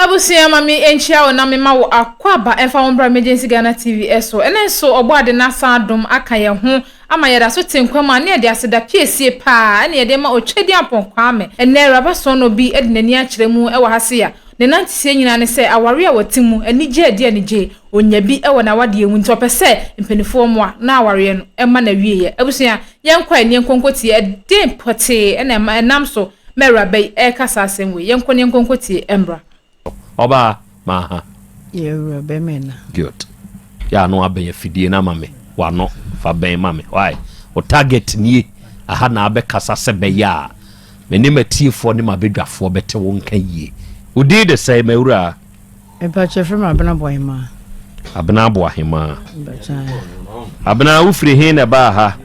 Abusia mami enchia ona mema wo akwaba emfa wombra emergency Ghana TV eso ene so oboade na sadom aka ye ho ama yeda so tenkwama ne de aseda piesie pa ene de ma otwedi aponkwame ene raba so no bi edinani akiremu e wa hase ya ne nantisie nyina ne se aware a watimu ani je ade ani je onya bi e wona wade emu nti opese mpenifo mo a na aware no e ma na wieye abusia yenkwa ene nkonkoti e de pote ene enam so merabai e kasa asemwe yenkwa ne nkonkoti embra Oba maha you bemena good ya no aben fidie na mame wa no fa ben mame why o target ni aha na abekasa se be ya meni matiefo ni mabedwafo bete won kan yie odi de say mawura e pa chefrem abena boyma abena boahema abena ufri he na ba ha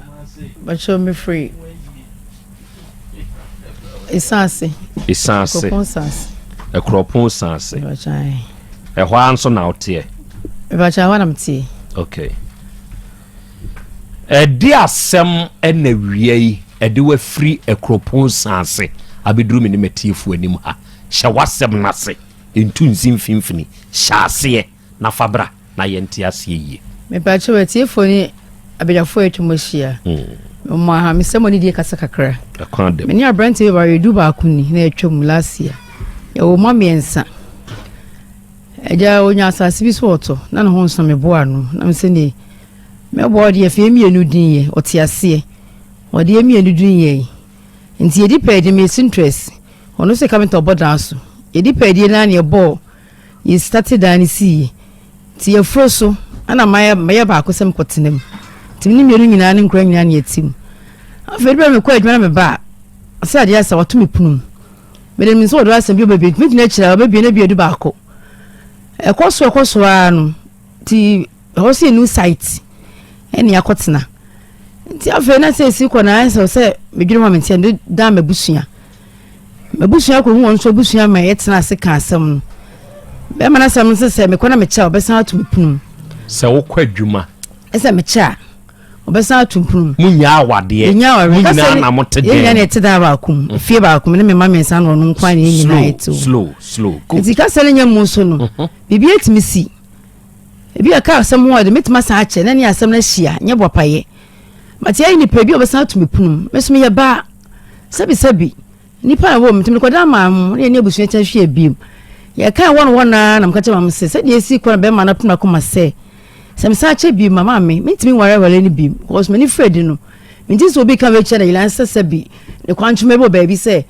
ba show me free isase Ekropon sanse. Ehwa anso na otie. Ebacha wa namtie. Okay. Edi asem ena wiei edi wa free ekropon sanse abeduru me ne matiefu anim ha. Hya wasem nase. Entu nsim finfini. Hyase na fabra na yente ase yie. Mebacha wa tiefu ni abedafo etumohia. Oma ha mesemoni die kasa kakra. Akwande. Meni abrante we ba redu ba akuni na etwam last year. O mamiensa eja onya asase bi so oto na no honso me boa no na me se ne me boa de afie mienu din ye otiase o de mienu din ye nti edi pedi me interest ono se come to bodan so edi pedi na ne bo ye started dan si ti ye froso ana maye ba akosem kotenem ti ni mienu nyina ne nkura nyina ne etim afedi be me kwa adwuma na me ba asa de asa wato me punum Medem so do asem bi obebi me gina kira obebi na bi edu ba ko ekoso anu ti ho se new site eni akotena nti afa na se si ko na ansa se medwiri ma menti ande da mabusua ko hu won so busua ma yetena ase ka asem no be ma na asem se me ko na me cha obesan atu mpunum se wo kwa adwuma ese me cha obesan atumprum munya awade munya na motede yenya na etida ba akum fie ba akum ne me ma mensa no no nkwa ne nyina eto slow nti ka sele nya muso no bibi etimi si ebi aka asem ho de metima sa ache na ne asem na hia nye bopaye mate ayi ni pebi obesan atumprum mesumi ye ba sabi nipa na wo metimi ko da ma mu ne ne busu echa hwie biem ye ka won na mkache ma mse se de esi ko na be ma na puna ko ma se Samsa che bi mama me ntimi ware ni bi because many Fred no nti so bi ka we che na ilansa sabi ne kwantweme bo ba bi se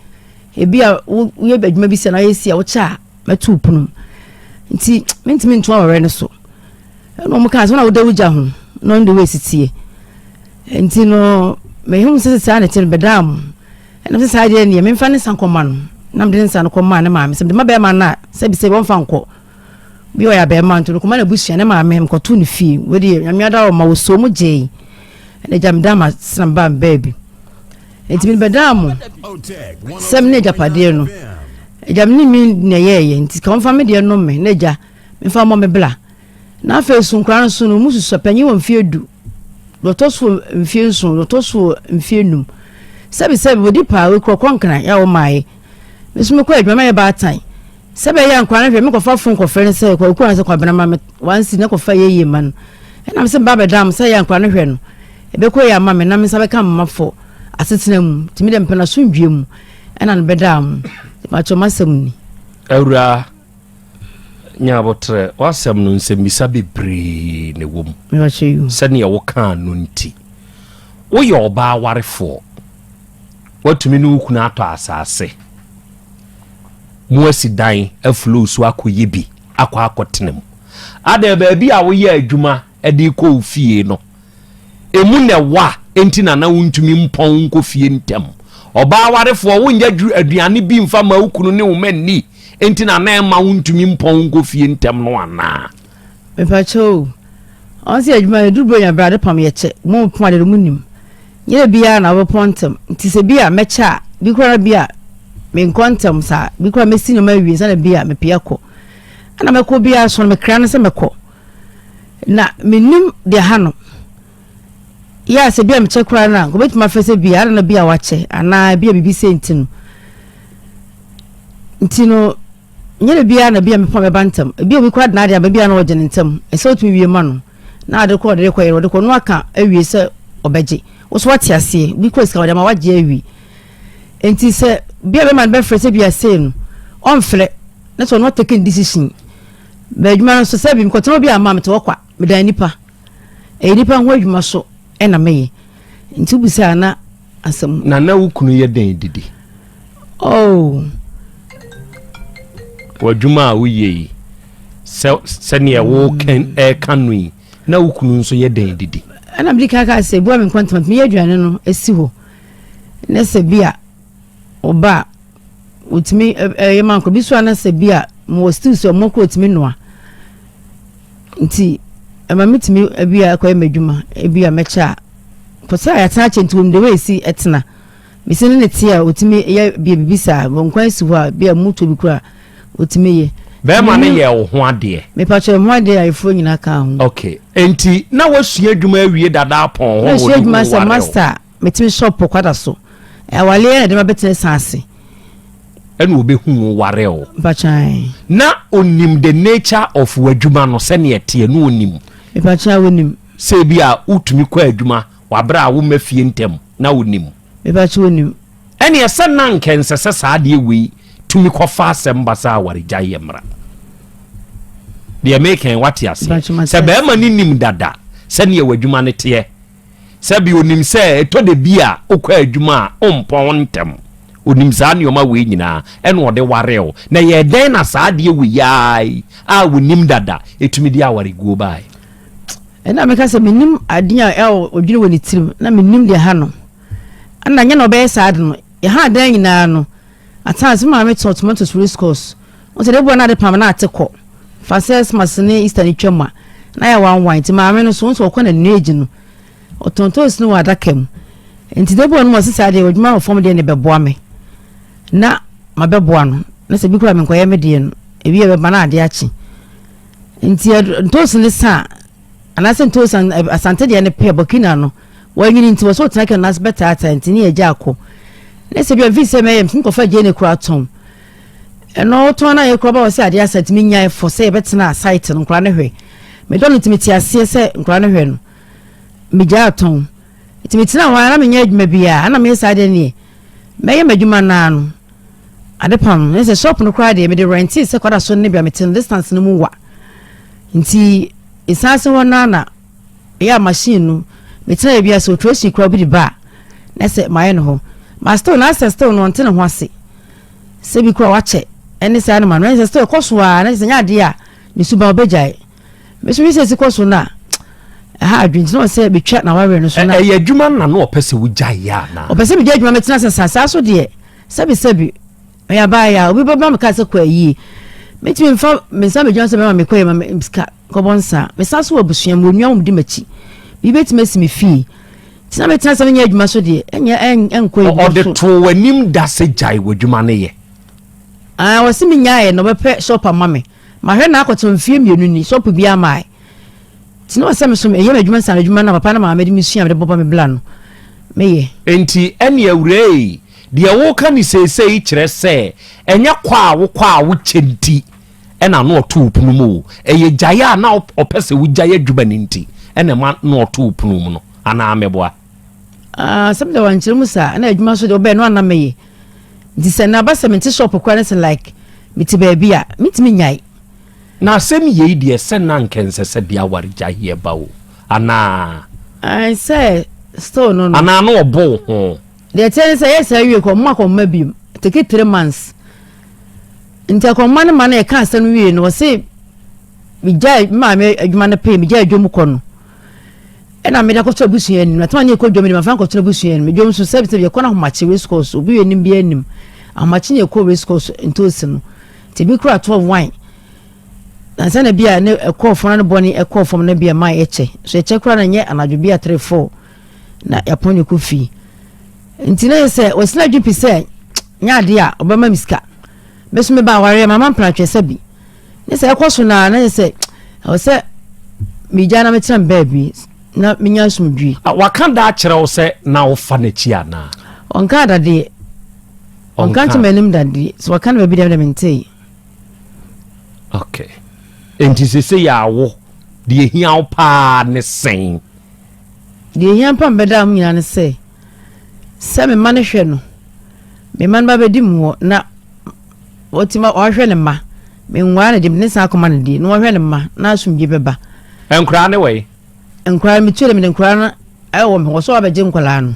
e bi a ye badwuma bi se na yesi a wo cha matu punum nti ntimi nto ware ne so no mo ka so na wo da wuja ho no ndo we sitie nti no me hum se sa na tin bedam na se sa de ne me mfa ne sankoma no na me de sankoma ne ma me se de ma be ma na sabi se won fa nko bi o ya be man to ko ma na busua ne ma me ko to ne fi we de nyamiada o ma wo so mu je ne jam dama snamba baby enti mi bedam sem ne japade no jam ni mi ne ye enti ka onfa me de no me ne ja me fa mo me bla na fa sun kran sun no musu so panyi won fi edu lotoso mfi sun lotoso mfi enum sabi wo di pa we krokon kan ya wo mai mesu me ko adwama ye ba tan sebe ya nkwa na hwe me kofa fun kofa ne se ko na se kwa bena ma wansi ne kofa ye man na me se ba bedam se ya nkwa na hwe no ebe ko ya ma me na me sabe ka mmafo asetena mu timi de mpena so ndwie mu na ne bedam ma cho masem ni awura nya botre wasem no nsem bisa bebre ne wom me wa cheyu se ne wo kan no nti wo ye oba warefo watumi no kuna ato asase muasi dan aflo so akoye bi akotenem ade ba bi a wo ye adwuma ede ko fie no emu ne wa enti na wuntumi mpon nko fie ntem oba warefo wo nya aduane bi mfa ma ukunu ne wo manni enti na ma wuntumi mpon nko fie ntem no ana me pacho onse adwuma edurbo nya brade pam ye che mo pom ade munim ye bia na wo pontem nti se bia mecha bi kora bia me nkontem sa bi kora mesi no ma wi sa na bia me pia ko ana me ko bia so me kra na se me ko na menim de ha no ya se bia me che kora na go betima fese bia na bia wa che ana bia bibi senti no ntino nyere bia na bia me pon me bantam bia obi kwad na dia bia na oje ntam e se otumi wie ma no na ade ko de ko yero de ko no aka awie se obeje wo so wate ase bi ko sika ma waje awie enti se bia be man be frese bia se no on fre na so no taking decision be adwuma no so se bi ko to bia ma me to kwa me dan nipa e nipa ho adwuma so e na meye enti bu se ana asem na wukunu ye den didi oh wadwuma a woyɛ sɛnea wo kan kanui na wukunu nso yɛ den didi ana bi kaka sɛ bua me kontant me yadwane no esi ho na sɛ bia oba utimi man ko bi so ana sɛ bia mo still so mo ko utimi noa nti ama mitimi bia akɔ madwuma bia mecha ko sa ya tana chentum de we si etna misini ne tia utimi ya bia bibisa bon kwan si ho a bia muto bi kura utimi ye be ma ne ye wo ho ade me pa che ho ade ayefo nyina ka ho okay enti na wasua adwuma awie dada pon ho wo adwuma sa master metimi shop kwada so awale na de ma betene sanse enu obehu ware o pa chan na onim the nature of wadwuma no se ne tie no onim me pa chan wonim se bia utumi kwa adwuma wabra wo mafie ntem na onim me pa chan wonim ene ese na nkense se saade wi tumi kofa asem basa ware gyaye mra de make what ya se be ma ni nim dada se ne wadwuma ne tie se bi onim se to de bia okwa adwuma ompon ntem onim za ne oma we nyina ene ode wareo na ye den na saade wi yai a wonim dada etumi dia ware go bai ena me ka se menim adin a odwire woni tirim na menim de ha no ana nya no be saade no ye ha dan nyina no atans ma me tomatoes race course o se de bo na de pam na ateko fases masne eastern twema na ya wan wine ti ma me no so so ko na neji no o tontos no wadakam enti de bo no mo sisa de odwuma o fom de ne beboa me na ma beboa no na se bi kura me nkoye me de no ebi e be ba na ade achi enti tontos ne sa ana se tontos asante de ne pe bokina no wanyini nti wo so tena kan nas beta ata enti ne eja akọ na se bi vise me yem ko fa je ne kura tom eno to na ye kura ba wo se ade asante mi nya fo se betena site no kura ne hwe me don ntimi ti ase se kura ne hwe no mi ja tom ntimi tina wa na me nya adwuma bia ana me sa de ne me ye madwuma na no ade pam ne se shop no kura de me de rent se kwada so ne bia me tin distance no mu wa nti isanse wona na ya machine no me tina bia so trosi kura bi di ba na se maye no ho master na ancestor no ntene ho ase se bi kura wache ene se anama no ancestor koso a na se nya de a ni suba obejai me so se koso na ha adwin no se betwa na ware no so na e adwuma na no opese wujai ya na opese bi adwuma me tena sasa so de sebi ya ba ya obi baba me ka se kwa yi me ti me fa me sa me dwan se me ma me kwa me ska ko bonsa me sa so obusua mo nwa mo di machi bi beti mesimi fi tina me tena se nya adwuma so de enya enko yi o de to wanim da se jai wadwuma ne ye wasi mi nyae no bepe shop amame ma hwe na akoto mfie mienu ni shop bia mai tina wase me so me ye adwuma san adwuma na papa na ma me sua me de boba me bla no me ye enti ene awurei de wo ka ni sesei kire se enya kwa wo chenti ena no to punu mu eye jaya na opese wo jaya adwuma ni nti ene ma no to punu mu no ana ameboa sabda wan chiru musa na adwuma so de obe no ana meye di se na ba se menti shop kwa na se like miti baby a miti mi nyai na asem ye de se na nkense se bia ware jahie bawo ana I say still no ana no obo ho de tell say yes awie ko ma ko ma bi take 3 months nta ko ma na e ka asa no wie no se mi jai ma me adwuma na pay mi jai adwom ko no ena me da ko to busu eni na tama ne ko adwom ni ma fa ko to busu eni me dwom so se bi ko na ho machi race course obi eni bi enim amachi ne ko race course ntosi no te bi kura 12 wine na sana bia ne ko fona no boni e ko fom na bia ma eche so eche kura na nye anadwo bia 3-4 na yapon ku fi ntine se osina djupi se nya de a obama miska beso me ba ware mama mpratwe se bi ne se ekoso na se o se mi jana me tram baby na minya sumdwi waka da kire wo se na wo fa na chi ana onka da de onka to menim da de so waka na baby da mentei okay enti se ya wo de hia pa ne sen de hia pa mbeda am nyina ne se me ma ne hwe no me man ba bedi mu na otima o hwe ne ma me nwa na de ne sa akoma ne di no hwe ne ma na asumje beba enkra ne we enkra me twere me enkra na ayo me so abeje nkwala no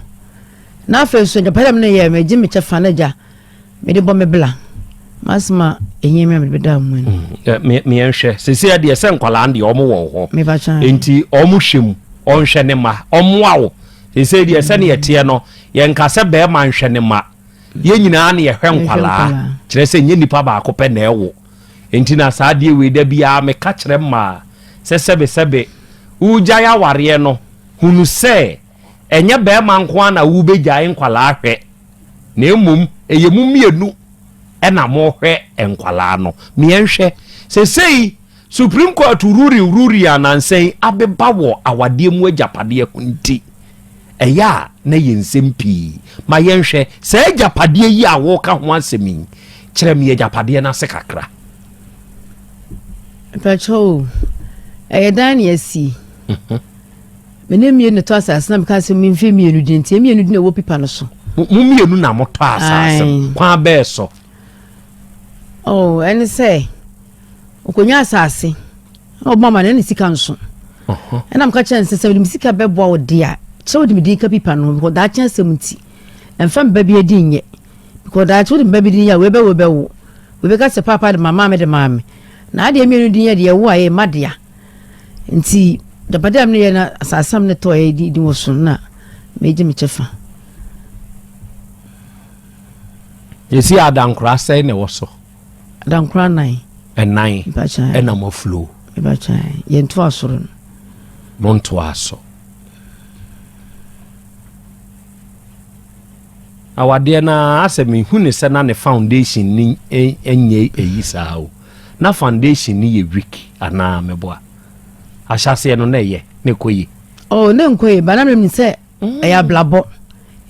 na afa so japala me ne ye me gi me chefa na ja me de bo me bla masma enye me beda mu me enhwe sese de se nkwala ande omo wo ho me ba chan enti omo hwem onhwe ne ma omo awo sese de se ne yete no ye nka se be ma nhwe ne ma ye nyina na ye hwe nkwala kire se nye nipa ba ko pe na ewo enti na sa de we da bia me ka kire ma se sebe uja ya ware no hunu se enye be ma nko na wu be gya nkwala ahwe na emum eyemu mienu ena mo hwe enkwala no me enhwe sesei Supreme Court ruri anansen abeba wo awade mu agapade hunti eya na yensem pi ma yenhwe se agapade yi a wo ka ho asemi kire me agapade na se kakra pacho dan yesi menem ye ne to asase na beka se memfe mienu dinti mienu din wo pipa no so mu mienu na moto asase kwa be so eni say okonya asase mama na ni sika nso ena mka chance se mi sika bebo wo dia so di mi di ka pipa no because da chance muti emfa mba bi edi nye because da so di mba bi di ya we be ka se papa de mama me de mama na ade mienu di ya de wo aye madea nti da badam ne na asasam ne to e di wo so na meje mi chefa yesi adankra sai ne wo so adankra nai enai ena mo flow bacha yento asoro no nto aso awade na asemi hune se na ne foundation ni enye eyisao na foundation ni ye weak ana meboa ahase no na ye ne koyi ne nkoyi bana me se eya blabo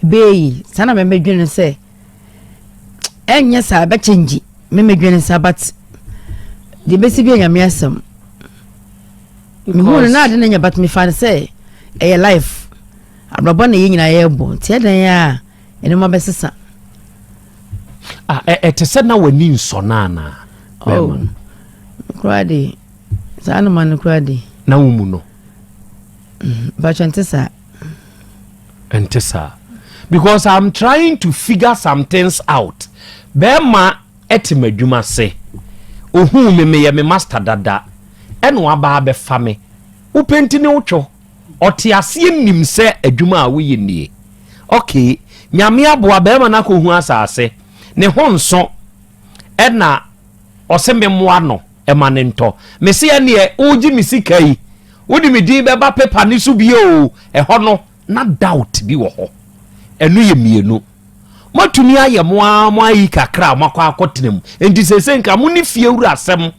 beyi sana me medwene se enye sa ba change me medwene sa but de besi bi nyame asem mi hu na ade nya but me fan say e life abrabo na yinyina ye bo tie dan ya ene mo besesa te se na wani nso na na krade sana man krade na wumu no ba chantesa entesa because I'm trying to figure some things out bema etimadwuma se ohu me ye me master dada eno aba be fa me upenti ne utwo otiase nim se adwuma a wo yenie okay nyame aboa be ma na ko hu asase ne honso ena oseme moa no e ma ne nto me se ne uji misika yi wodi me din be ba paper ni so bi o e ho no na doubt bi wo ho enu ye mienu matuni aye mo ayi kakra makwa akotenem enti sese nka mo ni fiewurasem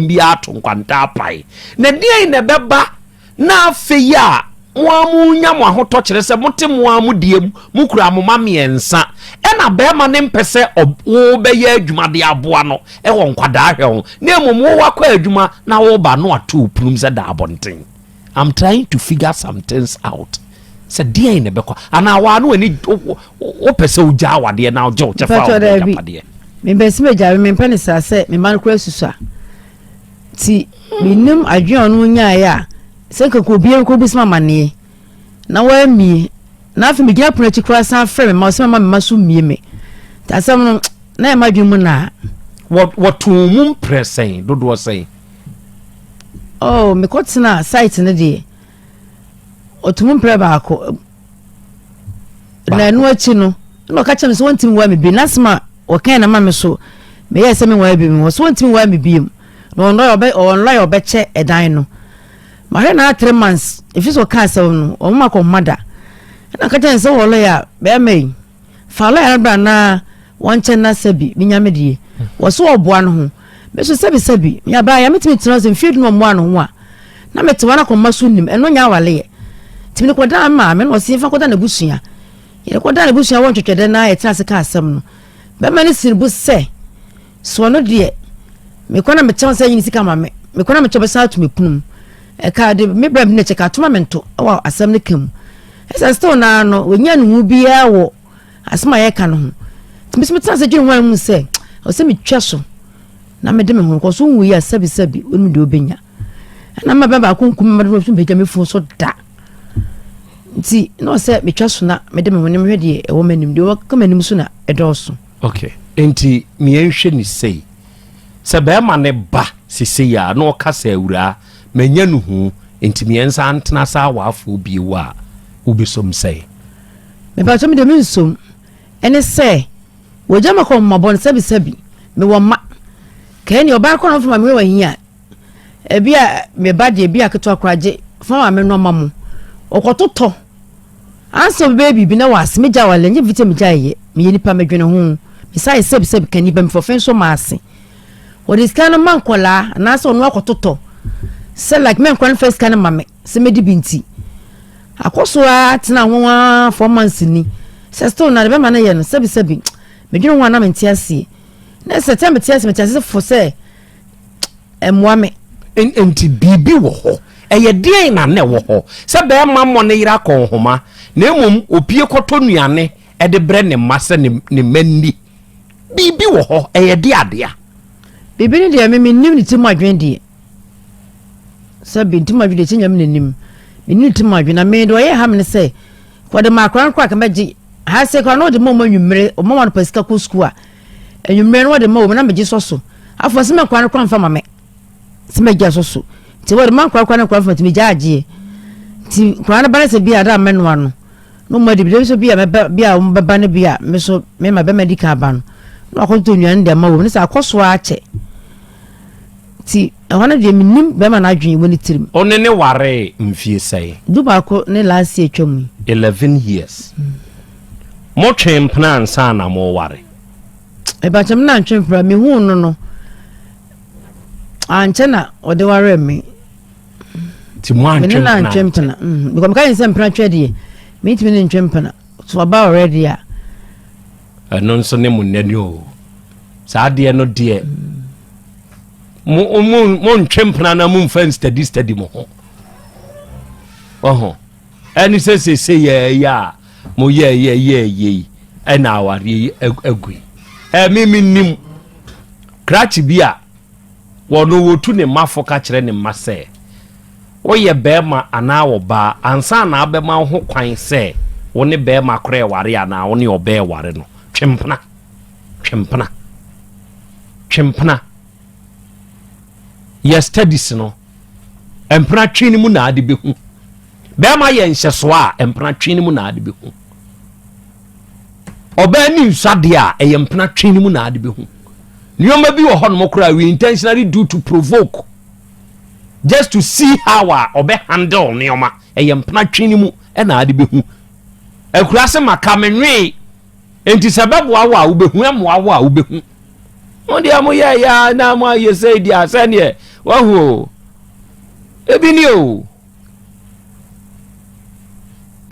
bi ato nkwanta apai na die ne beba na afi ya mo amu nya mo ahoto kire se mote mo amu diem mo kura mo mamiensa e na be ma ne mpese wo be ya adwuma de aboa no e wo nkwada ahwe na emom wo wakwa adwuma na wo ba no ato prum se da abonten. I'm trying to figure some things out. Se die ne bekwa ana wa no ani o pese o ja wade na o je o chefa o japade me besi me jabe me mpane sa se me man kura susa ti minim adwen no nya ya se ka ko bie ko bisma mane na wa mi na afi me gina prochi kura san frɛ me ma so ma me so mie me ta sam no na ma dwen mu na what mum pressing dodo say me kotsina site ne de otumum pre ba ko na no achi no no ka chem so wontim wa me bi nasma o kan na ma me so me yes me wa bi me so wontim wa me bi no no obe che edan no ma he na 3 months if so ka so no o ma ko mada na ka chem so wo lo ya be me fa lo ya bra na won che na sabi bi nya me die wo so oboa no ho me so sabi ya ba ya metimi tino se field no mo ano ho a na metewa na ko maso nim eno nya wale timi ko da ma me no se fa ko da na busua ye ko da na busua won twetwede na ye tase ka asem no be ma ne sirbu se so no de me kwana me chance yin sika ma me kwana me chobe sa to me punum e ka de me bra me ne cheka toma mento wa asem ne kam esa still na no onya nu bia wo asema ye ka no ho timi tsa se dwun wan mu se o se me twa so na me de me ho ko so wu ya sabi onu de obenya na ma ba kunkum ma de so beja me fu so da ti no se me twa so na me de me ho ne me hwede e wo manim de wo ka manim so na e do so okay enti me enhwe ni sei se be ma ne ba sisi ya no ka sa awura manya nu hu enti me ensa antena sa wafo bi wa ubisom sei me ba to me de me nsom ene se wo jama ko mabon sabi me wo ma kani oba ko no fama me wa hia e bia me ba de bia keto akraje fama me no mamu okototo anso baby bi na was me ja wale nye vitamin ja ye me yeni pa medwene ho me sai sabi kani ba me fofen so maase o dis kana man kola na so no akototo se like men kwan first kana mame se me di binti akoso a tena ho 4 months ni se still na be ma na ye no sabi medwene ho na me ntiase na September tiase for say emwame enti bibi wo ho eye de na ne wo ho se be ma mo ne yira kon homa na emum opie koto nuane e de bre ne mase ne manni bibi wo ho eye de adea bibi ni de me nim ni timu adwen de sabi timu adwen de tinyam ne nim ni timu adwen na me do ye ha me say for the makran kwa ka meji ha se kwa no de mo nwumre o mo wan pasika ko school a enwumre no de mo na meji soso afo se me kwa no kwa mfa mame se meji soso ti wo de man kwa no kwa mfa ti meji agie ti kwa na bana se bia da menwa no mo de bi so bia me bia o beba ne bia me so me ma be medical ban no akonto nwan de ma wo ne sa akoso ache ti wana de minim be ma na adwen woni tirim one ne ware mfie sei duba ko ne last year twam 11 years mo twem plan sa na mo ware e ba twem na twem pra me hu no anchena ode ware me ti mo antwem na twem pana because kan sem pra twede me ti me twem pana so about already a no so ne mo nani o sa de no de mo ntwem pana na mo fan study mo ho ani se ya mo ye na aware agui mi nim krachi bia wono wotu ne mafo ka kire ne mase wo ye bema ana wo ba ansa na abema ho kwan se wo ne bema kore ware ana wo ne obe ware no twempna ya studies no empra twini mu na ade behu bema ye nhyeso a empra twini mu na ade behu oba ni nsade a empra twini mu na ade behu nioma bi wo ho no kora we intentionally do to provoke just to see how obe handle nioma empra twini mu na ade behu ekura se makamenwe enti sababu awa wo behu amoawa wo behu onde amo ya na mo ye say dia sane wahu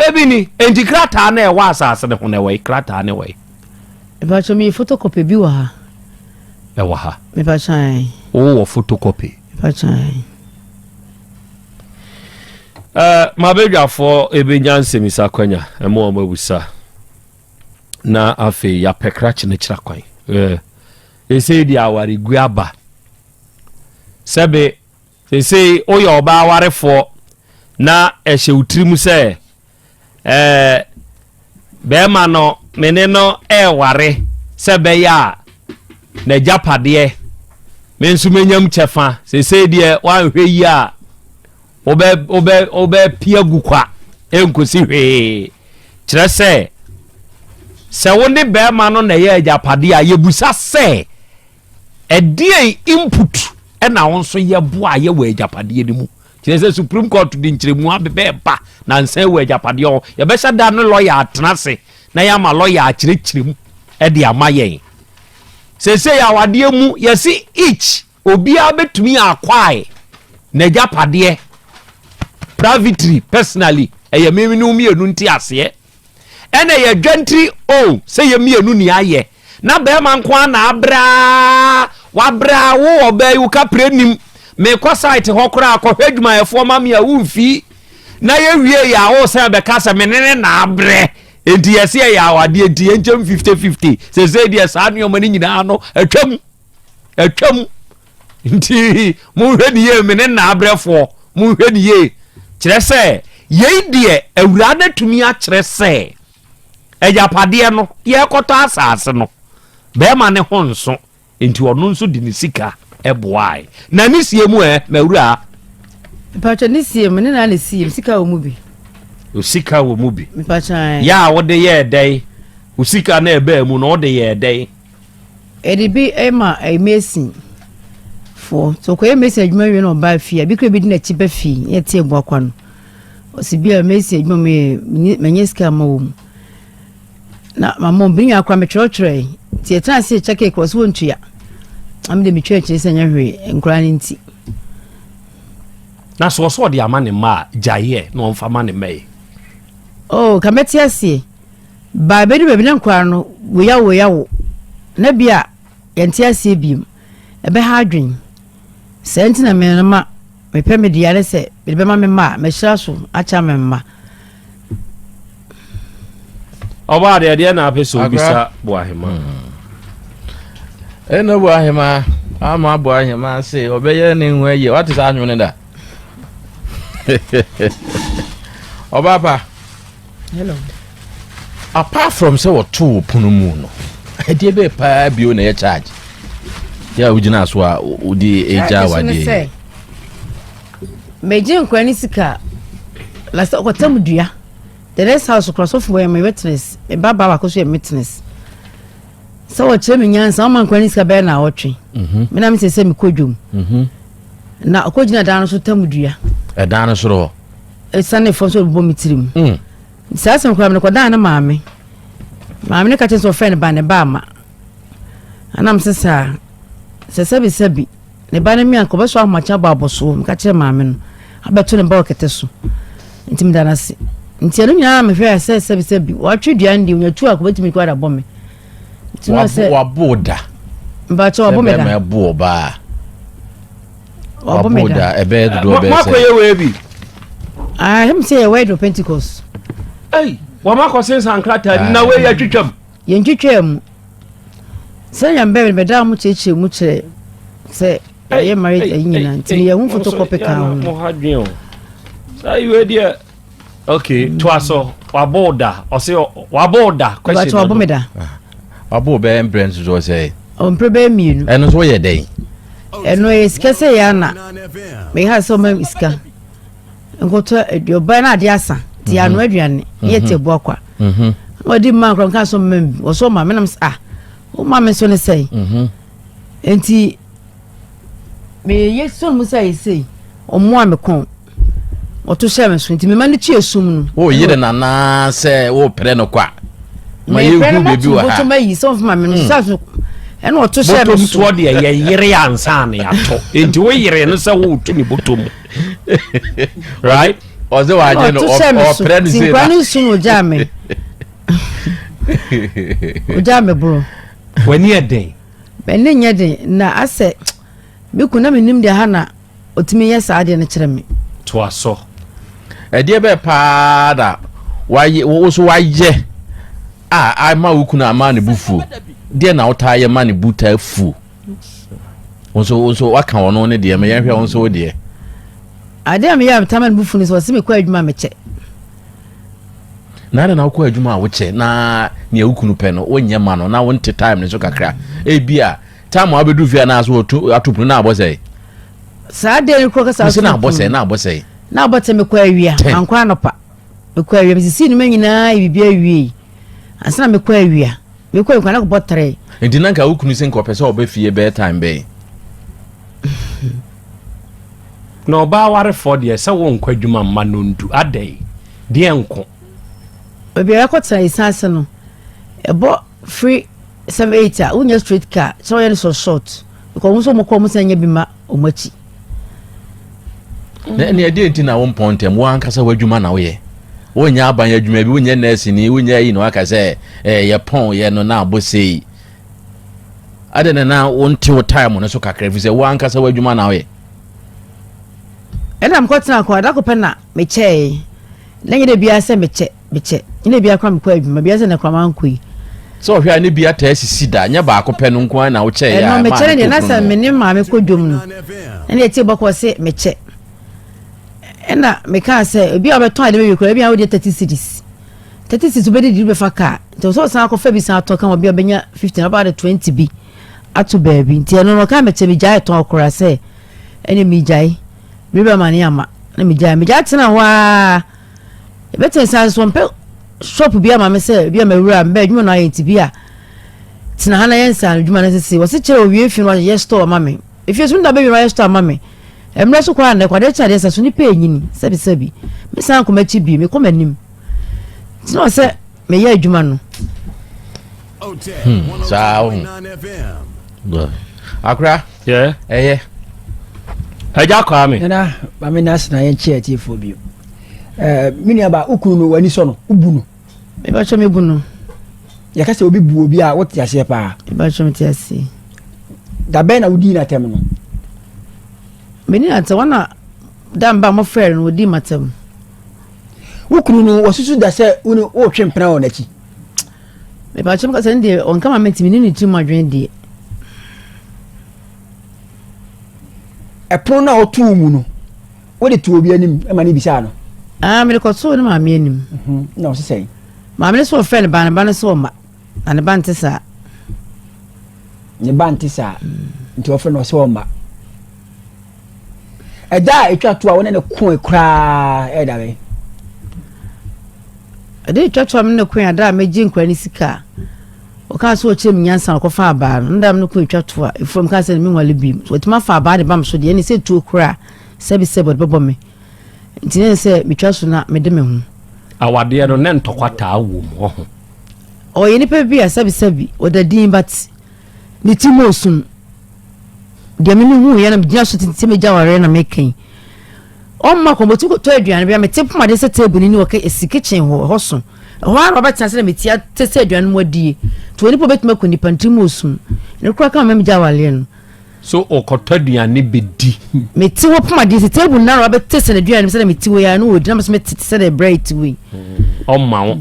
ebini enti krata na e wa asase ne ho na we krata ne we e ba cho mi photocopy bi wa ha e wa ha me ba chai wo photocopy ba chai ma bedwafo ebenyanse misakwanya emo mabusa na afi ya pekrachi ne kira kwan ese di awari guaba sebe ese oyo oba awarefo na ehye utirimu se be ma no mene no ware sebe ya na japade me nsu menyam chefa sese die wanhwe yi a obe pia gukwa enkosi hwe kire se wonde be ma no na ye japade a yebusa se edie input na wonso ye bo a ye wa japade ni mu kire se Supreme Court di nkyeremu abebe ba na nsan wa japade o ye be sha da no lawyer atenase na ya ma lawyer akirikiremu de amaye se ya wade mu ye si each obi a betumi akwai na japade privately personally ye meminu mienu nti ase ene ye dwantri o se ye mienu ni aye na be man kwa na abra wabra wo obey wo kapre nim me ko site ho kora akɔhwɛ adwumayɛfoɔ ma me a womfi na yɛwie ya wo sɛ bɛka sɛ menene na abrɛ enti yɛse yɛ awade enti yɛnkyɛm 50-50 sɛ deɛ saa nneɔma no nyinaa no atwam nti monhwɛ ne yie mene na abrɛfoɔ monhwɛ ne yie kyerɛ sɛ yɛi deɛ awurade tumi akyerɛ sɛ agyapadeɛ no yɛkɔtɔ asase no bɛɛma ne ho nso enti ɔno nso de ne sika ɛboae na ne sie mu mawura pacha ne sie mu ne na ne sie sika wo mu bi sika wo mu bi pacha ya wo de yɛ dɛn wo sika na ɛbaa mu na wo de yɛ dɛn ɛde bi ɛma ɛmesin fo so ko ɛmesin adwuma wie na ɔba fie bi kra bi di na chi ba fie yɛte egu akwa no osibi ɛmesin adwuma me menye sika ma wo mu na mama mbinya akwa metwerɛtwerɛ tie transi check cross wo ntua am de metwerɛ kyerɛ sɛ nyahwe nkura ne nti na so de ama ne ma gyaye na ɔmfa ma ne mai oh kameti asie ba bedu bebi na nkura no wo yawo na bia yɛnte asie biem ebe ha adwen sɛ na me ma mepɛ me diare sɛ be ma me ma me hyira so acha me ma oba de na apeso bisa boahema eno boahema ama boahema say obeye ne hu aye what is anwu ne da Obapa hello apart from say what two punu mu no e de be pa bio na ye charge ya ugina so a udi eja wade meje nkwani sika la so kwatam dua the next house cross off where my witness e baba wa koso witness so what me nyansa o man nkwani sika be na otwe me na me se me kodwom na akogina dan so tam dua e dan so ro e sane fo so bo mitirim sasa nkwa me ko dan na maame ne ka che so friend ba ne ba ma anam sesa sebi ne ba ne mi anko be so amacha ba aboso me ka che maame no abeto ne ba okete so ntim danase nti enu nya me hwe sebi watwe dua ndi unyatu akobetimi kwa da bome tino se waboda mbacho wabomeda me bo ba wabomeda ebe do be se makoye we bi him say a word of Pentecost wa makosen sankrata na we ya twetwam yentwetwam se yambe be da mu cheche mu kire se ye married anyina nti ye hu photocopy kan mo hadwen o sai we dia okay to aso waboda o se waboda question wabomeda abo be embrace so say on prebe mienu eno so ye den eno iska se ya na me ha so ma iska ngoto aduoba na ade asa ti anu aduane ye te bo akwa odi man kron kan so membi wo so ma menam o ma me so ne sei enti me ye so mu sei o mo am kon o to share me so enti me ma ne chi esum no o yire na na se wo pre no kwa ma ye hu bebi wa ha to ma yi so ma me no so eno o to share me so to de ye yire ansa na ya to enti wo yire no se wo to ni botom right oze wa je no o pre ni se na sunu ojame bro wani eden benne nyede na ase biku na menim de ha na otimi ye saade ne kire me to aso e de be pa da waye wo so waye ai ma wuku na ma ne bufu de na otaye ma ne buta fu wonso waka wono ne de me ye hwe wonso wo de ade am ya taman bufu ne so se me kwa adwuma me che na kwa adwuma a wo che na ne wuku no pe no wonye ma no na wonte time ne so kakra e bia time abedu fia na so atopunu na abosai saade ne kro ka sa na abosai na abote me kwa awia ankwa no pa me kwa awia sisi ni manyina bibia awie asana me kwa awia me kwa nkwa na ko botre enti nanka wukunu se nko pese obafie be time be no ba ware for de se wo nkwa dwuma ma no ndu adai de enko obi akotra isanse no ebo free 78 unya street car so yen so short ko mo so mo ko mo sanya bi ma omachi ne ade enti na wo pontem wo ankasa wadwuma na wo ye wonya aban adwuma bi wonya nurse ni wonya yi no aka se ye pon ye no na abosei ade na wonte wo time no so kakra fi se wo ankasa wo adwuma na wo ye ena mkotena kwa da kopena meche lenye de bia se meche ine bia kwa mkwa adwuma bia se na kwa mankui so hwe ani bia ta asisi da nya ba akopɛ no nko na wo che ya no meche ne na sa menim ma me kodwom no ene eti bɔkɔ se meche ena meka se obi obeton ade be kwa bia wo de 30 cities 30 cities obedi di be fa ka to so san akɔfa bi san atoka obi obenya 15 about 20 bi ato baabi nti eno no ka meche bi gyae ton okora se ene mi gyae bibe mani ama na mi gyae tena wa betin san so mpe shop bia ma me se bia mawura mbe adwuma na yenti bia tena hana yensa adwuma na sese wo se kire owie fi no ye store ma me if you sunda baby no store ma me emre so kwa na kwa de cha de sa so ni pe nyini sebi me san ko machi bi me ko manim tena se me ye adwuma no Sao Akra yeah Haja kwa me na ba me nas na yen chia ti fo bi mini aba ukunu no wani so no ubunu me ba cho me bunu ya ka se obi bu obi a wote ase pa me ba cho me ti ase da be na udi na tem no me ni ata wana damba mo frere no odi matem ukunu no wasusu da se uni o twempena won achi me ba cho me ka se ndi on kama menti ni ti mo adwen di epon na otu mu no wo de tu obi anim e ma ni bisa no me ko so no ma me anim na o se sei ma me so friend ban so ma na ban tisa ni ban tisa nti o friend o so ma eda etwa to a wona ne ko ekra e da we ade etwa to am ne ko ya da me ji nkwa ni sika o ka so chem nyansa ko fa ba ndam ne ko etwa to a efom ka se me nwale bi so tima fa ba de bam so de ni se tu kra sebi bebo me ntine se metwa so na me de me hu awade no ne ntokwata awo mo ho o ye ni pe bi a sebi o da din but ni timo sun de me hu ye na me dia so tinte me jaware na me kan o ma ko botu ko to aduane bia me tepo ma de se table ni o ka esi kitchen ho so ho ara obata se na me tia te se aduane mo die to ni po betuma ko ni pantimo sun ne kura ka me jawale no so okotaduane bedi meti wo poma di table na ro be tese na duane se na meti wo ya no odi na me se na bright we o ma wo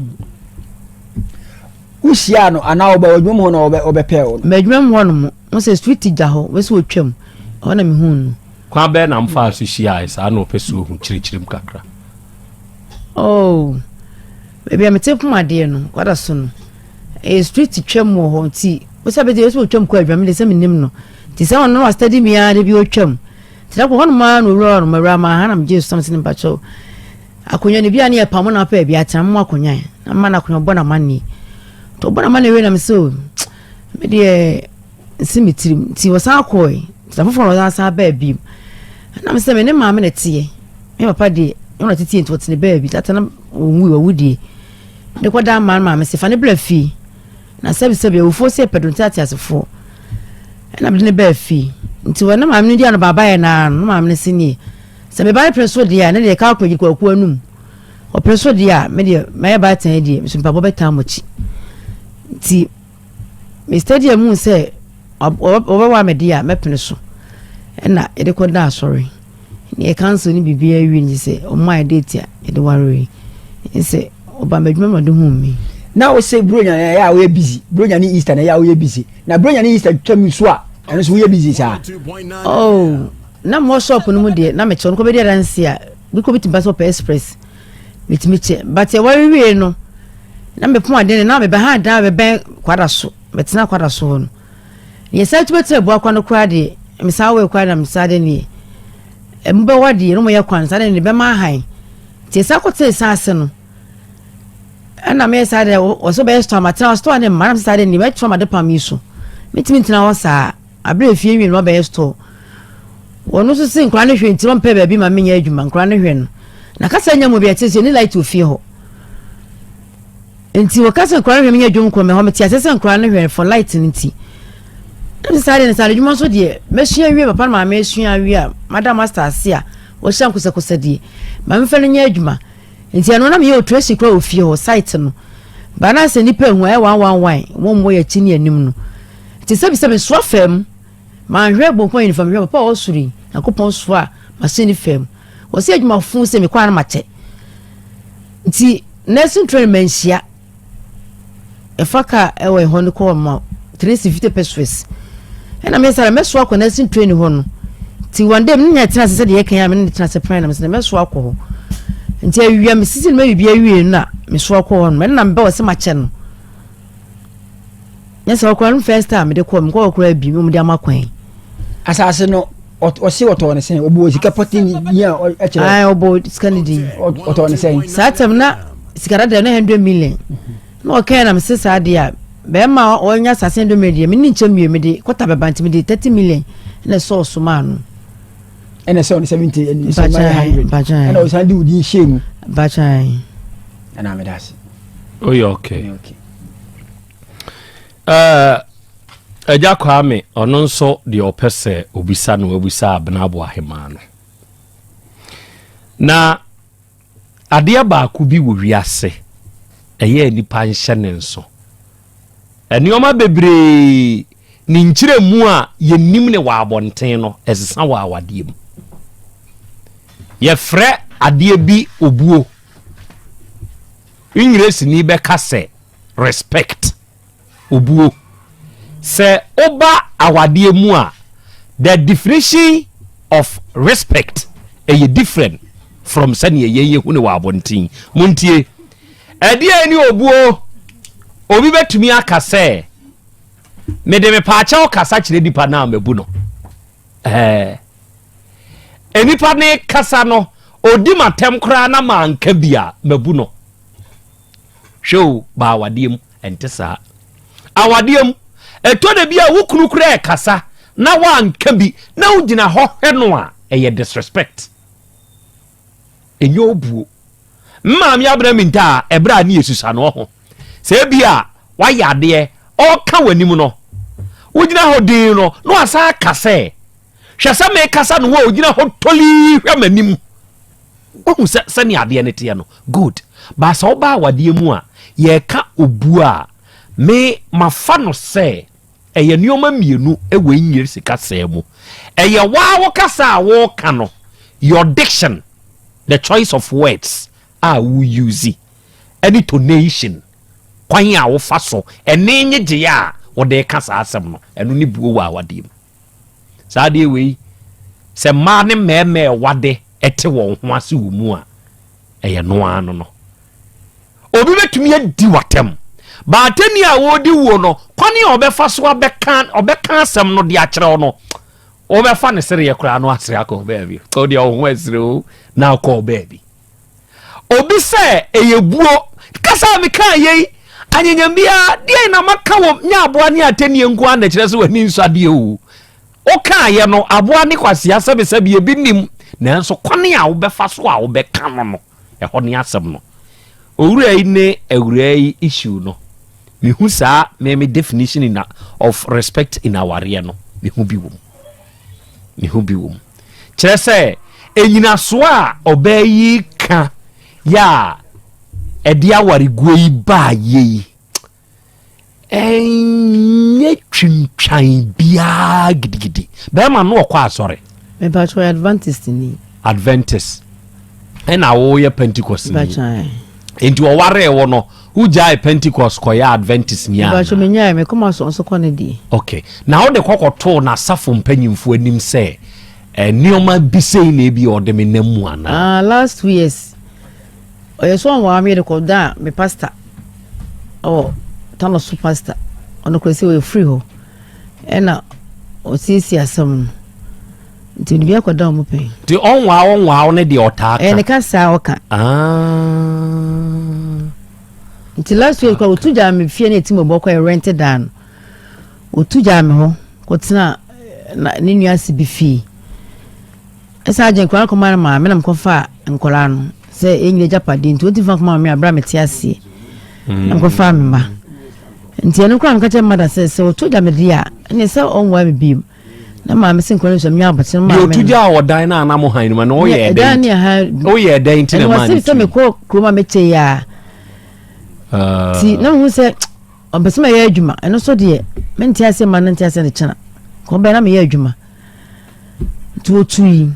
usia no ana oba odwum ho na obe pe o medwum ho no mo se street ja ho we se otwam ho na me hu no kwa be na mfa so hia isa na opeso hu chirichirim kakra oh baby me te poma de no kwada so no street twam ho nti we se be de we se otwam kwa adwam de se me nim no ti se won no study me ya de bi otwam ti da ko hono ma no ro ma ra ma ha na me je something bacho akonya ne bia ne pa mo na pa bia tan mo akonya na ma na akonya bona mani to bona mani we na me so me de simitrim ti wo sa akoi ti foforo na sa ba bi na me se me ne ma me ne tie me papa de no titi enti wotene ba bi tata na onwu wa wudie de ko da ma me se fa ne bla fi na sebi wo fo se pedonti atiasefo na me ne ba fi nti wo na ma me dia no baba ye na no ma me sini se me ba preso dia na de ka akwaji kwaku anum o preso dia me de me ba tan dia me so papa beta mochi nti me stadium mu se obawa me dia me pene so na e de ko da sorry ni e cancel ni bibia wi ni se o my date e de worry se oba medwuma ma de hu mi na o se bronya ya we busy bronya ni Easter na ya we busy na bronya ni Easter twam so a eno so we busy sa oh na mo shop no mu de na me chon ko be de dance a bi ko bitim pass up express bitimi che but e worry we no na me pon ade na me be ha da be ben kwada so betina kwada so no ye sa tu betre bo akwa no kwa de me sa we kwa na me sa de ni e mbe wadi no mo ye kwan sa de ni be ma han ti sa ko te sa ase no ana me sa de o so be store matina store ne ma na sa de ni be twa ma de pam so mitimi ntina wo sa abre fie wi no be store wono so sin kwa ne hwe nti ron pe ba bi ma menya adwuma nkwa ne hwe no na kasa nya mo bi atese ni light ofie ho nti wo kasa nkwa ne hwe menya adwuma ko me ho meti atese nkwa ne hwe for light nti na sa de na sa adwuma so de mehia wi papa ma me hia wi a madam master asia wo hia nkosakosa de ma me fa no nya adwuma nti ano na me yo tracy kwa ofie ho site no ba na se ni pe hu e 111 wo mo ya chi ni anim no ti se so fam ma hwe bo ko uniform hwe papa osuri akopon so a ma se ni fam wo se adwuma fun se me kwa na ma che nti nursing training menhia efaka ewe hono ko ma 350 pesos ena me sara me so akọ nursing training ho no ti one day me nya tena se de yekan ya me ne tena se plan na me se me so akọ ho nti awia me sisi me bibia wie na me so akọ ho no me na me ba wo se ma che no yes akọ no first time me de ko me ko akọ abi me de amakwan asase no o se oto ne sen obo sika poti ni a echere ai obo scanidi oto ne sen satem na sikara de no 100 million no okay na me se sa de a be ma onya sase 100 million me ni nche mie me de kota bebanti me de 30 million na so so ma no ene se on 70 and so 100 and o sandi udi shemu bachai ana me das oh yeah okay eja kwa me ono nso de opese obisa no obisa abnabo ahema no na ade ba ku bi wo wiase eye nipa nhye ne nso enioma bebre ni nkyire mu a yenim ne wa abonten no esesa wa awade mu ye frɛ ade bi obuo ingres ni be kase respect obuo se oba awade mu a the definition of respect is different from sani ye hu ne wa abonten muntie ade ani obuo obi betumi akase me de me paacha o kasa kire dipa na mabu no enipa ne kasa no odi matem kra na manka bia mabu no show ba awadiem entesa awadiem eto de bia wukunu kra kasa na wanka bi na ugina ho hweno a eye disrespect enyo obuo mma mi abra minta ebra na yesusa no ho se bia wa yade o ka wanim no ugina ho din no no asa kase hwese me kasa no wo ugina ho toli hwamanim wo se ni ade ne te no good ba sa oba awade mu a ye ka obu a me mafa no se eye nioma mienu ewe nyir sika se mu eye wa wo kasa wo ka no your diction the choice of words are we use any tonation kwan ya wo fa so ene nye je ya wo de kasa asem no eno ni buo wa awade mu sa de we se ma ne meme wade ete wo ho ase wo mu a eye no ano no obi betumi adi watem ba atani a wo di wo no kwani obefa so obeka asem no de akere no obefa ne sere ye kura no asere akọ baby ko de wo ho asere o na akọ baby obi se eyebuo kasa me kan ye anyanyambia die na maka wo nya aboa ne atani enku an na kire so wani nso ade o o kan ye no aboa ne kwase asebe ye binim na nso kwani a wo befa so a wo beka no ho ne asem no owura yi ne ewura yi issue no me hu sa me definition of respect in our area no me hu bi wo kire se enyina so a obayi ka ya edi awari guyi ba ye enye twintwan bia gidigidi be ma no okwa asore me ba cho adventist ni adventist ena wo ye pentecost ba ni cha enti wo ware wo no ujai pentecost ko ya adventist ni ba cho me nya me koma so ko ne di okay na wo de kokoto na safo mpanyimfo anim se nioma bisei na bi o de me namu ana last 2 years oyeso wa me de ko da me pastor tano superstar ono ko se we free ho ena o sisi asam nti bia ko da mo pe ti onwa ne de otaka ne ka sa oka nti last week ko tuja me fie na timo boko rented down o tuja me ho ko tena ne nua si bi fie esa ajen kwa ko mara ma me na ko fa nkola no se enye japade nti oti fa ko ma me abra me ti ase na ko fa me ma nti eno kwa nka che mada se o tuja me dia ne se onwa me bi na ma me sin ko no so me abate ma me yo tuja odan na na mo han no no ye den o ye den nti na ma se me ko kroma me che ya ti na hu se ompesema ye adwuma eno so de menti ase ma nenti ase ne chena ko be na me ye adwuma tu tui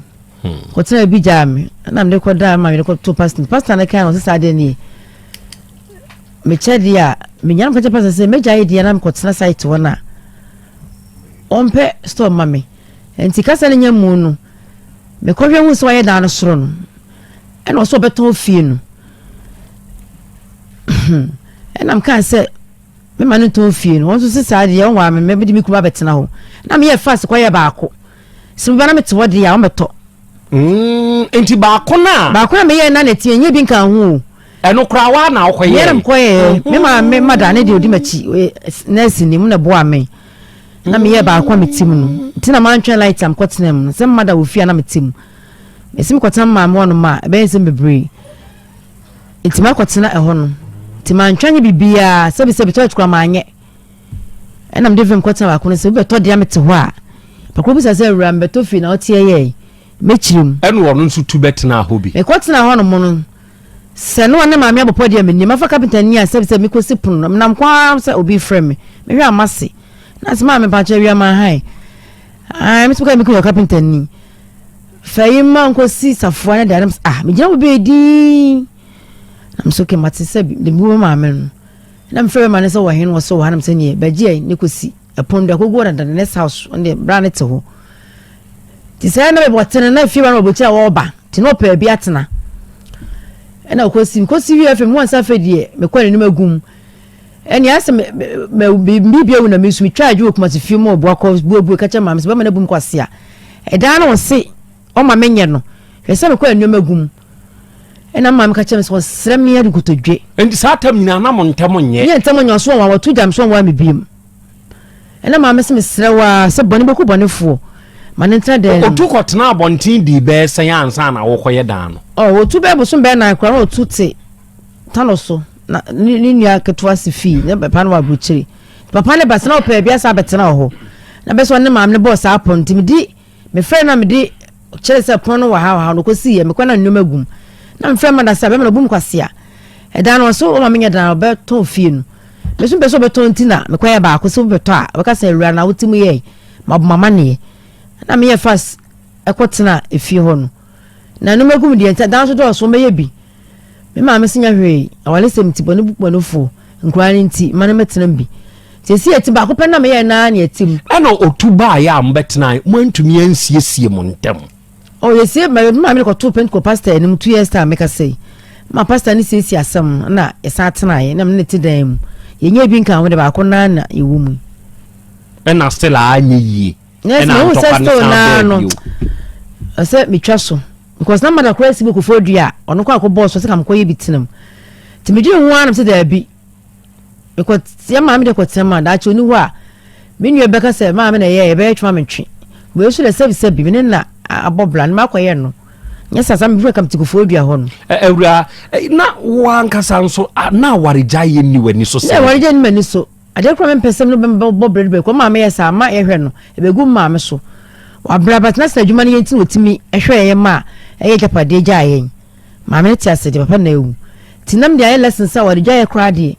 ko tena bi jam na me ko da ma me ko to pastor na kan o se ade ni me chedi a me nyam ko pastor se me jaye de na me ko tena site wona ompe store mame enti kasa ne nyamu no me ko hwe hu so ye da no soro no eno so beton fie no enam kan se me manu to fie no wonso se saade ye won me be di mi kuba betena ho na me ye fast ko ye baako se me na me te wode ya o meto enti baako na me ye na ne tie nye bi nkan ho eno kra wa na okoye yerem ko ye me madane de odi machi nurse ni mu na bo ame na me ye baako me tim no tina man twen light am kotena mu se mada wo fie na me tim esim kotan ma mo no ma be nsem bebre etima kotena eho no tima ntwanye bibia sebi to tukwa manye enam devem kotena ba kono se be to de amete ho a pakro bi se ram be to fi na otie ye mechirim eno wono nso tu betena ho bi e kotena ho no mo no se no ne ma me abopo de me ni mafa kapita ni a sebi me kosi pun no nam kwa se obi frame me hwe amase na se ma me pa che wi ama hai me suka me ko kapita ni fayima nkosi safo na da me gina obi edi am so ke matse de bu ma men na mfere ma ne so wa hen wo so wa nam se ne ba gi ne kosi epon da kogo na the next house on the brand te ho ti say na be botene na fi ba no bochi a wo ba ti no pa bi atena na kosi wi FM won sa fedie me kwa ne magum eni ase me bibia wu na me su mi charge wo kuma ti fi mo bo akọ bu ka cha ma me se ba me na bum kwase a e da na wo se o ma menye no hwese me kwa ne magum ena ma me ka cha me so srem ya de kotodwe enti satam nyina na mo ntem nye ye ntem nya so wa watu jam so wa me biem ena ma me se me srewa se bone beku bonefo ma ne ntra de otu kotena abontin di be sen ansa na wo koye dan no otu be bo so be na akra otu te tano so na ni nua ketwa se fi ne papa no abuchiri papa ne basna o pa bia sa betena ho na be so ne ma me boss aponti me di me frɛ na me di chere se pono wa ha no kosi ye me kwa na nnoma gum na me frɛ ma da sa be me no bum kwase a e da no so o ma me nya da be to fie no me so be so be to ntina me kwa ya ba ko so be to a we ka se wura na wotimu ye ma mama ne na me ye fast ekotena efie ho no na nnoma gum de nta da so do so me ye bi me ma me sinya hwe awale sem ti bone bukpo fo nkura ni nti ma ne metena bi sesi eti ba ko pe na me ye na ne etim ana otu ba ya mbetena mo antumi ansiesie mo ntem o yesi ma me ko to pen ko pastor enim 2 years time make say ma pastor ni sesi asem na esa atena ye na me ti dan ye nya bi nkan wo de ba ko na na ewu mu ena still anya yi ena no se sto na no ase mi twaso because na mother crazy be ko fodua ono kwa ko boss se kam ko ye bitinam ti me di hu anam se da bi because ya ma me de ko tema da cho ni ho a me nua be ka se ma me na ye be twa me twi we so le service bi me na abobla na makoye no nya sasa me fura kam ti ko fodua ho no ewura na wankasa nso na wareja ye ni wani so se wareja ni mani so ade kro me pesem no bobre be ko ma me ye sa ma ye hwe no e be gu ma me so wa brabat na sa djuma ne yenti wotimi ehwe ye ma eye japade gya yen ma me ti ase de papa na ewu tinam de aye lesson sa wareja ye kra de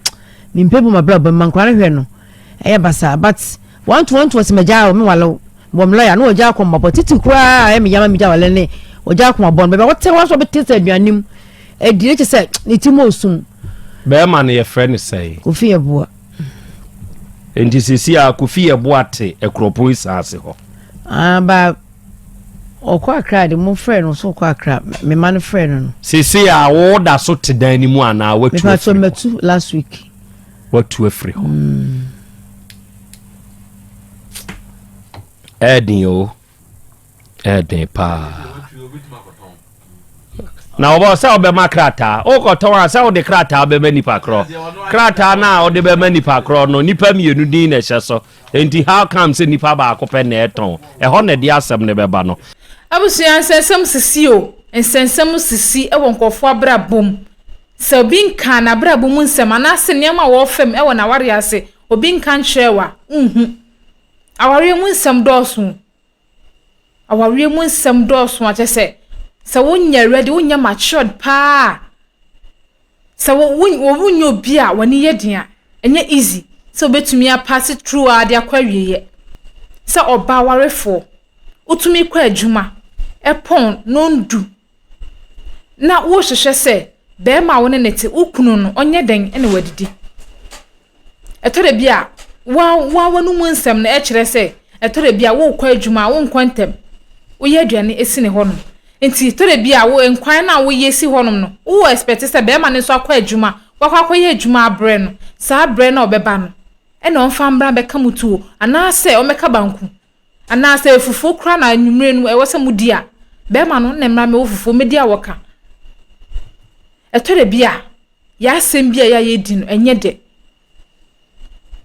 mi mpebu ma braba man kra hwe no eye basa but want was me gya me walo bom lawyer no gya ko mabo titi kra me yama me gya wale ne o gya ko mabo be wote wa so be tete aduanim e dire che se ni timo osum be ma ne ye friend say Kofi Eboa enti sisi a Kofi Eboa te ekropo isase ho ba okwa kra de mo friend no so kwa kra me man friend no sisi a wo da so te dan ni mu ana watu me pa so metu last week watu afri ho Edin pa na obo sa obe makrata o ko ton sa o de krata obe mani pa kro krata na o de be mani pa kro no nipa mienu din na hyeso enti how come se nipa ba akopɛ na eton e ho na de asem ne beba no abusuan sensem sisi o ensensem sisi e won kofo abrabom se obi nka na abrabom nsem ana se nema wo fam e won na ware ase obi nka nchewa aware mu nsem dɔɔso aware mu nsem dɔɔso a kyese se wonya ready wonya matured pa se wonyo bi a woni yedin a enye easy so betumi a pass through ade akwawiye se oba warefo utumi kwa adwuma epon no ndu na wo hwehwe se be ma wo ne nete ukunu no onye den ene wadidi etore bia wa no mu nsem na ekire se etore bia wo kwa adwuma wo nkwantem wo ye aduane esine hono enti tore bia wo enkwan na wo yesi honom no wo expect se be ma ne so akwa adwuma wakwa ye adwuma abre no sa abre na obeba no ene onfa mbra be kamutuo ana se o meka banku ana se fufu kra na anwumre no e wo se mudia be ma no ne mra me wo fufu media woka etore bia ya asem bia ya yedi no enye de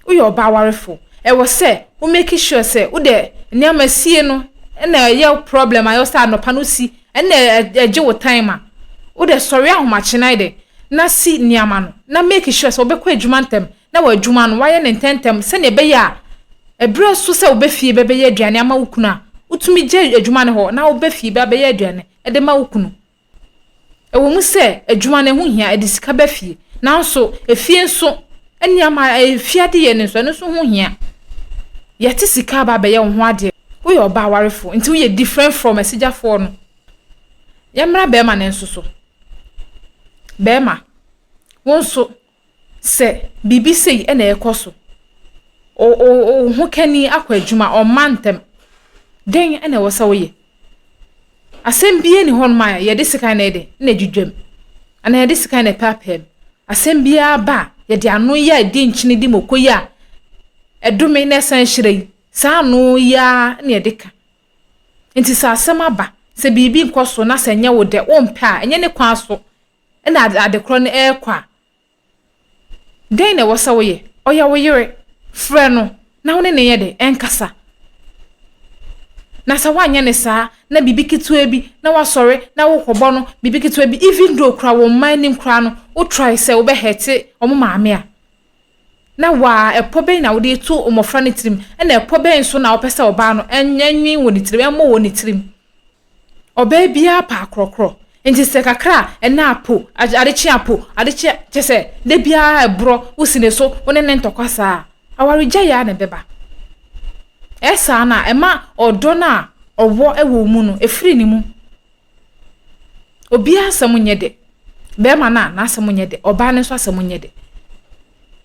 uyo ba warefo e wo se wo make sure se wo de niamasie no ena ye problem ayo sta no panosi ena eje wo time wo de sorry ahomache na de na si niama no na make sure se obekwa adwuma ntem na wa adwuma no waye ne ntentem se ne be ya ebre so se obefie be ye aduane ama wukuna utumi je adwuma ne ho na obefie be ye aduane e de ma wukunu e wo mu se adwuma ne ho hia e de sika befie na so efie nso eniama efie de ye ne so ho hia yeti sika ba be ye ho ade wo yo ba warefo nti wo ye different from asigafo no yemra be ma ne nso so be ma wonso se bibi sei ena ekoso o ho kani akwa adwuma o mantem den ena wo sawoye asembie ni hon ma ye de sika na de na dwudwam ana ye de sika na papem asembia ba ye de anu ya de nchini di mokoya edume na san hirei sa anu ya na ye de ka enti sa asema ba se bibi nkoso na se nya wo de wo mpa enye ne kwa so ena adekro na ekwa den na wo sawoye oya wo yire frɛ no na wo ne ye de enkasa na sa wanya ne sa na bibi kitua bi na wasore na wo kɔbɔ no bibi kitua bi even though kra wo mining kra no wo try say wo be hete omo maame a na wa epobe na wo de to omofra ne tirim na epobe nso na wo pese oba no enyanwi wo ne tirim emo wo ne tirim oba bia pa akrokro enti se kakra na apo adechi chese de bia ebro wo sine so wo ne ntokwasa awaregya ya na beba esa na ema odona owo ewo mu no efiri ni mu obi asem nyede be ma na asem nyede oba ne so asem nyede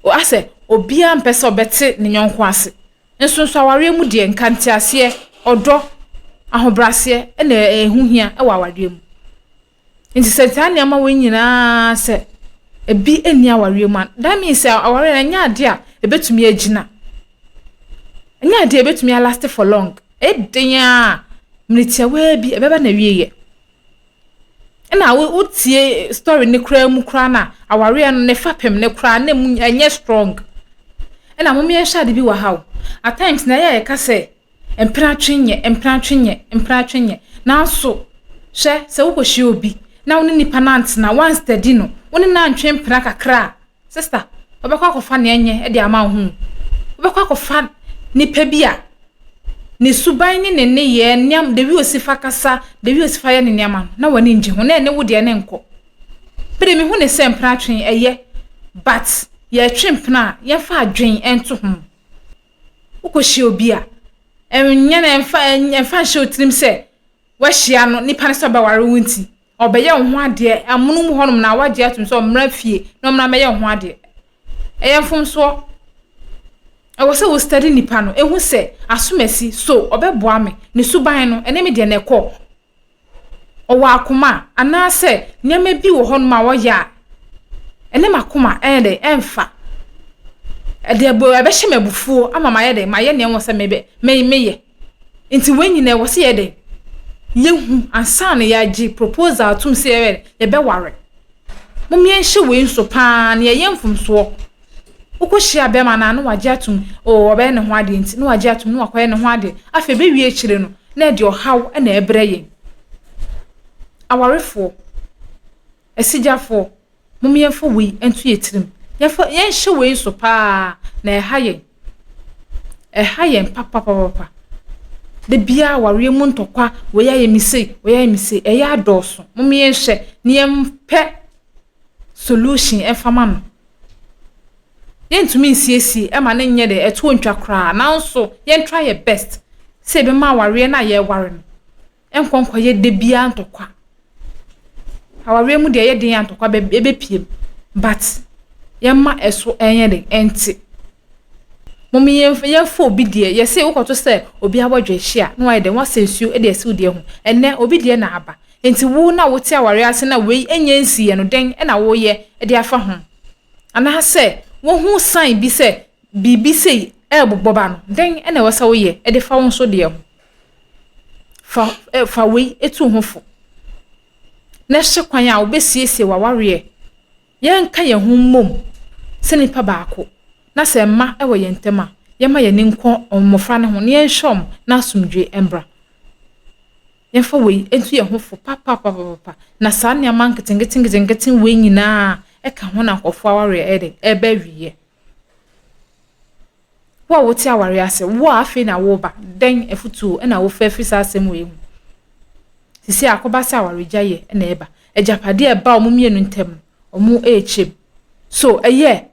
o ase obi am pese obete ne nyonko ase nso aware mu de nkante ase odo ahobrase na ehuhia ewa aware mu nti setani ama wonyina se ebi eni aware mu that means aware na nya ade a ebetumi agina nya de betumi last for long edenya mritia we bi ebeba na wieye na wo tie story ne kra mu kra na aware no ne fapem ne kra na mu enye strong na mo me shade bi wa haw at times na ye ka se empra twenye na so hwe se wo kohie obi na wo ne nipa nant na one steady no wo ne na ntwe mpra kakra sister obekwa kofa ne enye e de ama hu obekwa kofa nipa bia ne suban ne ye nyam de wi osifa kasa de wi osifa ye ne nyama na wani nje ho na ne wo de ne nko pere mi hu ne sempra twen eye but ye twempna ye fa adwen ento ho ukohie obi a enye na enfa hye otrim se wa hia no nipa ne so ba ware wunti obeye ho ade amunum honom na waje atum so mra fie no mra meye ho ade eye mfom so ewo se wo study nipa no ehu se asomasi so obeboa me ne suban no ene me de ne ko owa akoma ana se nyama bi wo honom a wo ya ene makoma de emfa ede bo ebehye mebufuo ama maye de maye ne won se meye nti wenyina wo se ye de yehu ansa na ya gi proposal tum se ye be ware mumye nhye we nso pa na ye mfom so ukohia be ma na no waje atum o obe ne ho ade nti no waje atum no wakoye ne ho ade afa be wie chire no na de ohaw na ebre ye awarefo esigafo mumye mfo we entu ye tirim ye nhye we nso pa na ehaye papa de bia ware mu ntokwa we ya yemise eya adoso mumye nhye ne yempe solution efama no yɛntumi nsiesie ɛma ne nyɛ de ɛto ntwa kraa nanso yɛn try your best sɛ be ma aware na yɛ ware no enkonkɔ yɛ de bia ntokwa aware mu de yɛ de ntokwa be piem but yɛma ɛso ɛnyɛ de ɛnti momi yɛfo obi de yɛse wokoto sɛ obi abɔdwe hia na wayɛ de wasensuo de asiw de ho ɛnɛ obi de na aba enti wo na wote aware ase na wei enye nsiye no den na wo yɛ de afa ho ana sɛ wo hu sign bi sɛ bibi sei ɛbobɔba no den na wasa wo yɛ de fa wo nso de ho fa wei etu ho fo na hye kwan a obesiesie waware yɛn ka yɛn ho mmom sɛ nipa baako na sɛ ma ɛwɔ yɛn ntɛm a yɛma yɛn nkɔ ɔmmɔfra ne ho ne yɛn hwɛm na asomdwe embra yɛn fa wei entu yɛn ho fo papa na saa ne ama nketenketen wei nyinaa ɛka ho na nkɔfo aware ɛde ɛba wiye wo a wote aware ase wo a afi na wo ba den efutuo na wo fa fi saa asɛm wei mu sisi akoba sa aware gyaye na ɛba ɛjapade ɛba ɔmo mienu ntɛm ɔmo ɛchem so ɛyɛ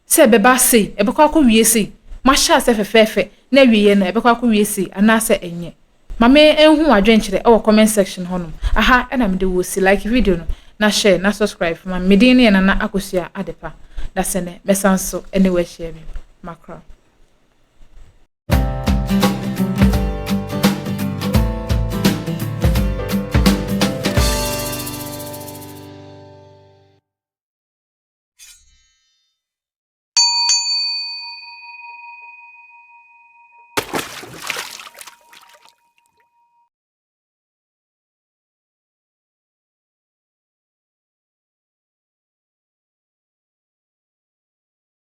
sɛ bɛba sei ɛbɛkɔ akɔ wie sei mahya sɛ fɛfɛɛfɛ na wiye na ɛbɛkɔ akɔ wie sei anaasɛ ɛnyɛ mame enhu adwenkyerɛ ɛwɔ comment section honom aha ɛna mede wo si like video no na share na subscribe ma medin ne na akosua adepa da sene besanso anywhere share me makra